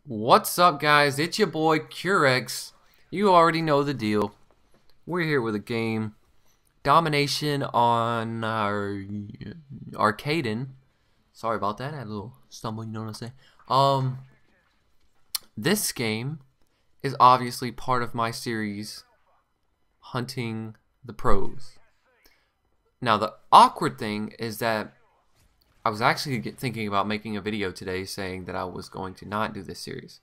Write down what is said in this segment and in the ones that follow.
What's up, guys? It's your boy Curex. You already know the deal. We're here with a game, Domination on our Arcaden. Sorry about that. I had a little stumble. You know what I'm saying? This game is obviously part of my series, Hunting the Pros. Now, the awkward thing is that I was actually thinking about making a video today saying that I was going to not do this series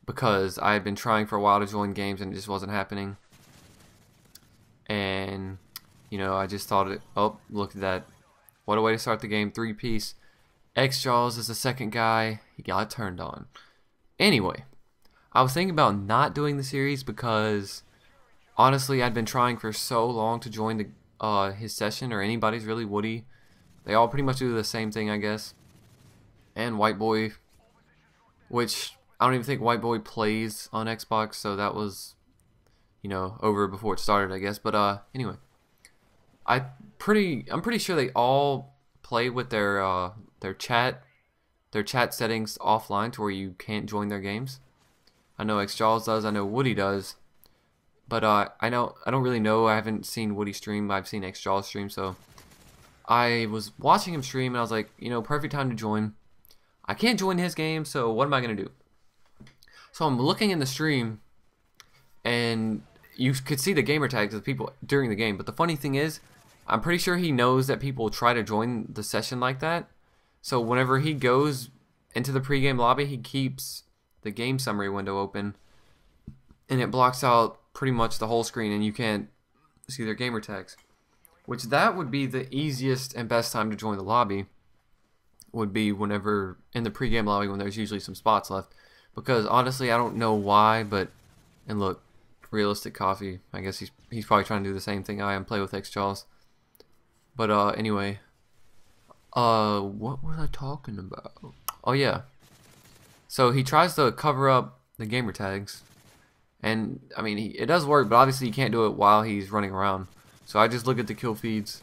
because I had been trying for a while to join games and it just wasn't happening. And you know, I just thought oh, look at that. What a way to start the game. 3-piece. xJawz is the second guy. He got turned on. Anyway, I was thinking about not doing the series because honestly I'd been trying for so long to join his session, or anybody's really. Woody. They all pretty much do the same thing, I guess. And White Boy, which I don't even think White Boy plays on Xbox, so that was, you know, over before it started, I guess. But anyway, I'm pretty sure they all play with their chat settings offline to where you can't join their games. I know xJawz does. I know Woody does. But I don't really know. I haven't seen Woody stream. I've seen xJawz stream, so I was watching him stream and I was like, you know, perfect time to join. I can't join his game, so what am I going to do? So I'm looking in the stream and you could see the gamer tags of the people during the game. But the funny thing is, I'm pretty sure he knows that people try to join the session like that. So whenever he goes into the pregame lobby, he keeps the game summary window open and it blocks out pretty much the whole screen and you can't see their gamer tags. Which that would be the easiest and best time to join the lobby, would be whenever in the pregame lobby when there's usually some spots left. Because honestly, I don't know why, but, and look, Realistic Coffee, I guess he's probably trying to do the same thing I am, play with xJawz. But anyway, what was I talking about? Oh yeah, so he tries to cover up the gamer tags, and I mean it does work, but obviously you can't do it while he's running around. So I just look at the kill feeds,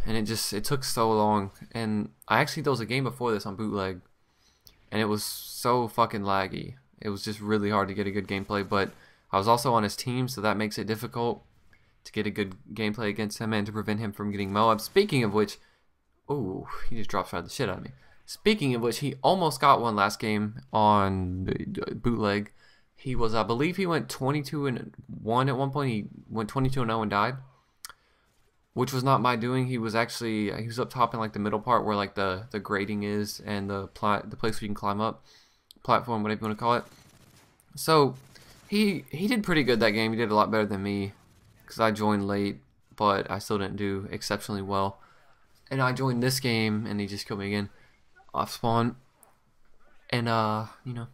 and it took so long. And there was a game before this on bootleg, and it was so fucking laggy. It was just really hard to get a good gameplay, but I was also on his team, so that makes it difficult to get a good gameplay against him and to prevent him from getting Moab. Speaking of which, ooh, he just drop shot the shit out of me. Speaking of which, he almost got one last game on bootleg. He was, I believe he went 22-1 at one point. He went 22-0 and died, which was not my doing. He was up top in like the middle part where like the grading is and the place where you can climb up, platform, whatever you want to call it. So he did pretty good that game. He did a lot better than me because I joined late, but I still didn't do exceptionally well. And I joined this game and he just killed me again off spawn. And you know,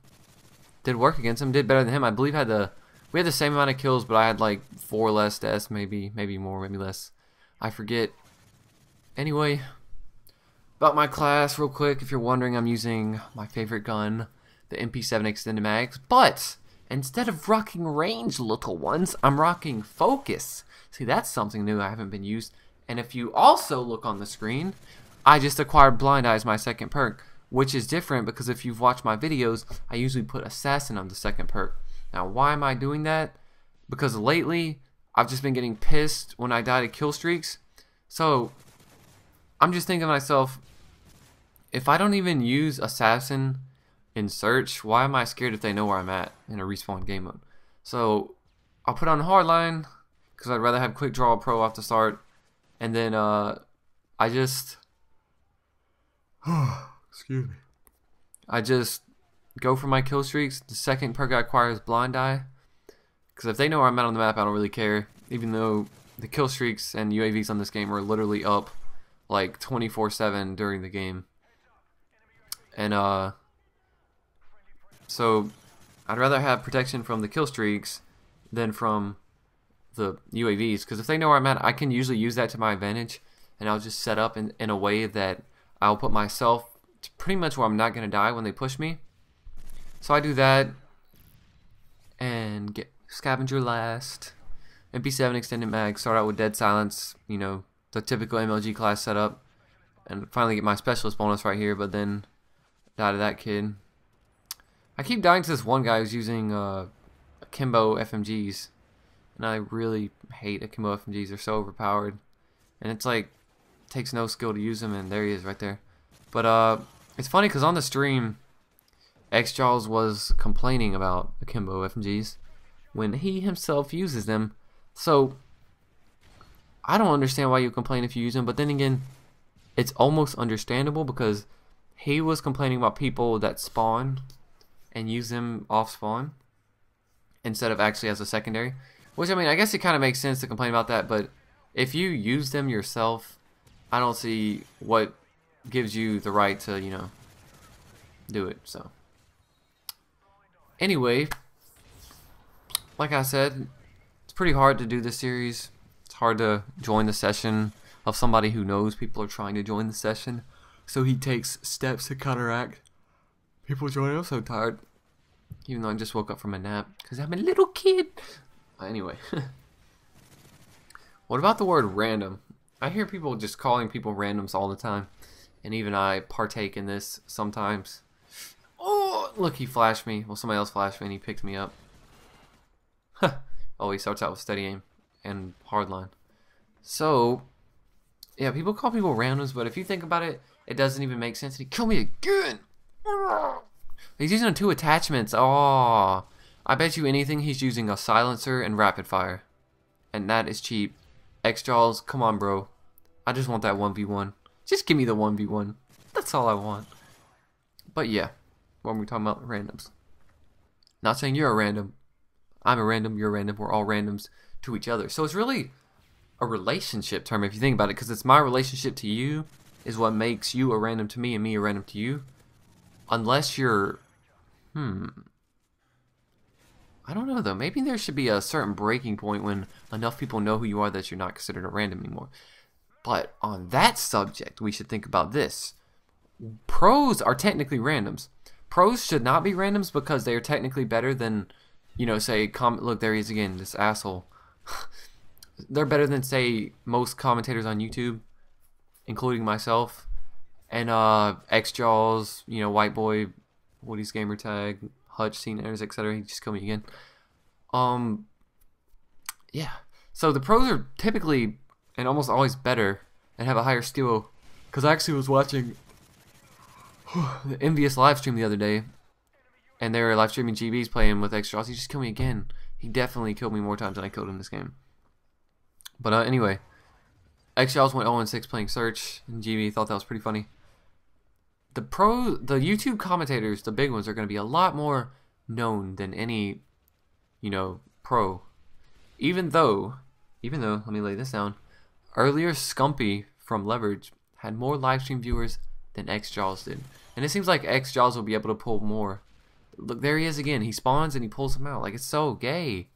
did work against him, did better than him. I believe we had the same amount of kills, but I had like 4 less deaths, maybe more, maybe less. I forget. Anyway, about my class real quick, if you're wondering, I'm using my favorite gun, the MP7 extended mags, but instead of rocking range, little ones, I'm rocking focus. See, that's something new I haven't been used. And if you also look on the screen, I just acquired Blind Eye as my second perk, which is different because if you've watched my videos, I usually put Assassin on the second perk. Now, why am I doing that? Because lately, I've just been getting pissed when I die to kill streaks. So, I'm just thinking to myself, if I don't even use Assassin in search, why am I scared if they know where I'm at in a respawn game mode? So, I'll put on Hardline because I'd rather have Quick Draw Pro off the start. And then, excuse me. I just go for my kill streaks. The second perk I acquire is Blind Eye. Because if they know where I'm at on the map, I don't really care. Even though the kill streaks and UAVs on this game are literally up like 24/7 during the game. And so I'd rather have protection from the kill streaks than from the UAVs. Because if they know where I'm at, I can usually use that to my advantage. And I'll just set up in a way that I'll put myself to pretty much where I'm not going to die when they push me. So I do that and get Scavenger last. MP7 extended mag, start out with Dead Silence, you know, the typical MLG class setup. And finally get my specialist bonus right here, but then die to that kid. I keep dying to this one guy who's using akimbo FMGs, and I really hate akimbo FMGs. They're so overpowered, and it's like it takes no skill to use them. And there he is, right there. But it's funny because on the stream, xJawz was complaining about akimbo FMGs when he himself uses them. So I don't understand why you complain if you use them, but then again, it's almost understandable because he was complaining about people that spawn and use them off spawn instead of actually as a secondary. Which, I mean, I guess it kind of makes sense to complain about that, but if you use them yourself, I don't see what gives you the right to, you know, do it. So anyway, like I said, it's pretty hard to do this series. It's hard to join the session of somebody who knows people are trying to join the session, so he takes steps to counteract people joining. I'm so tired, even though I just woke up from a nap because I'm a little kid. Anyway, what about the word random? I hear people just calling people randoms all the time, and even I partake in this sometimes. Oh, look, he flashed me. Well, somebody else flashed me and he picked me up. Oh, he starts out with steady aim and hardline. So yeah, people call people randoms, but if you think about it, it doesn't even make sense. He killed me again. He's using 2 attachments. Oh, I bet you anything he's using a silencer and rapid fire, and that is cheap. xJawz, come on, bro. I just want that 1v1. Just give me the 1v1. That's all I want. But yeah, when we're talking about randoms, not saying you're a random. I'm a random. You're a random. We're all randoms to each other. So it's really a relationship term if you think about it, because it's my relationship to you is what makes you a random to me and me a random to you. Unless you're, I don't know though. Maybe there should be a certain breaking point when enough people know who you are that you're not considered a random anymore. But on that subject, we should think about this. Pros are technically randoms. Pros should not be randoms because they are technically better than, you know, say, look, there he is again, this asshole. They're better than, say, most commentators on YouTube, including myself, and xJawz, you know, White Boy, Woody's Gamer Tag, Hutch, Cners, etc. He just killed me again. Yeah. So the pros are typically and almost always better and have a higher skill. Because I actually was watching the Envious live stream the other day, and they were live streaming GBs playing with xJawz. He just killed me again. He definitely killed me more times than I killed him this game. But anyway, xJawz went 0-6 playing Search, and GB thought that was pretty funny. The YouTube commentators, the big ones, are going to be a lot more known than any, you know, pro. Even though, let me lay this down, earlier Scumpy from Leverage had more live stream viewers than xJawz did. And it seems like xJawz will be able to pull more. Look, there he is again. He spawns and he pulls him out. Like, it's so gay.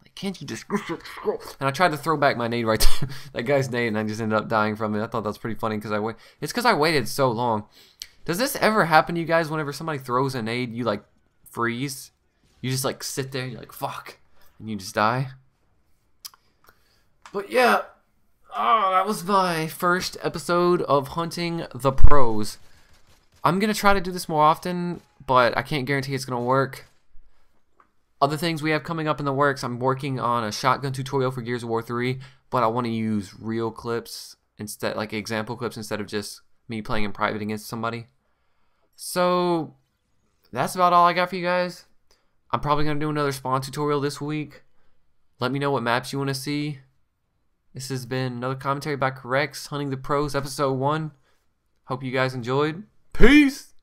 Like, can't you just... And I tried to throw back my nade right there. That guy's nade, and I just ended up dying from it. I thought that was pretty funny because it's because I waited so long. Does this ever happen to you guys whenever somebody throws a nade, you, like, freeze? You just, like, sit there and you're like, fuck. And you just die? But, yeah. Oh, that was my first episode of Hunting the Pros. I'm going to try to do this more often, but I can't guarantee it's going to work. Other things we have coming up in the works, I'm working on a shotgun tutorial for Gears of War 3, but I want to use real clips instead, like example clips, instead of just me playing in private against somebody. So that's about all I got for you guys. I'm probably going to do another spawn tutorial this week. Let me know what maps you want to see. This has been another commentary by Correx, Hunting the Pros, episode 1. Hope you guys enjoyed. Peace!